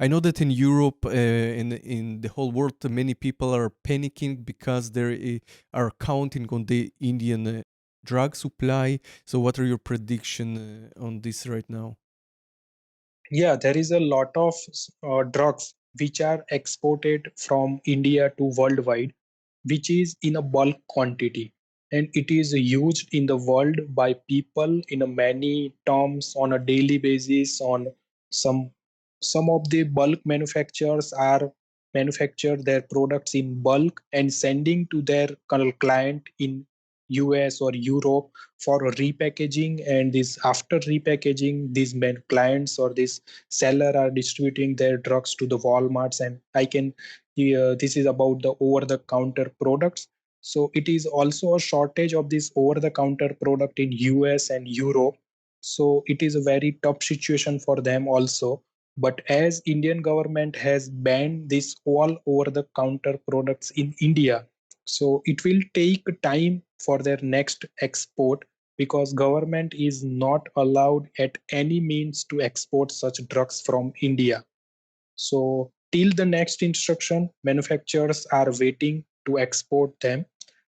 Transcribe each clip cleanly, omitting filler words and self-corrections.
I know that in Europe, in the whole world, many people are panicking because they are counting on the Indian drug supply. So, what are your prediction on this right now? Yeah, there is a lot of drugs which are exported from India to worldwide, which is in a bulk quantity, and it is used in the world by people in a many terms on a daily basis. On some some of the bulk manufacturers are manufacture their products in bulk and sending to their client in US or Europe for repackaging, and this after repackaging these clients or these seller are distributing their drugs to the Walmarts. And I can this is about the over the counter products. So it is also a shortage of this over the counter product in US and Europe, so it is a very tough situation for them also. But as Indian government has banned this all over the counter products in India, so it will take time for their next export, because government is not allowed at any means to export such drugs from India. So till the next instruction, manufacturers are waiting to export them.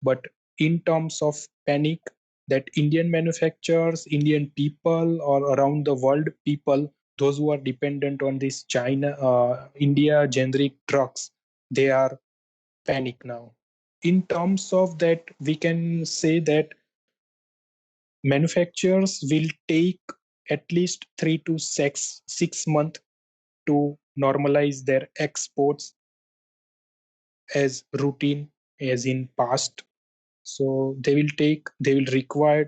But in terms of panic, that Indian manufacturers, Indian people, or around the world people, those who are dependent on this China, India generic drugs, they are panic now. In terms of that, we can say that manufacturers will take at least 3 to 6 months to normalize their exports as routine as in past. So they will require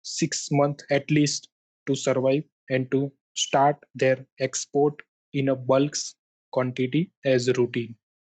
6 months at least to survive and to start their export in a bulk quantity as routine.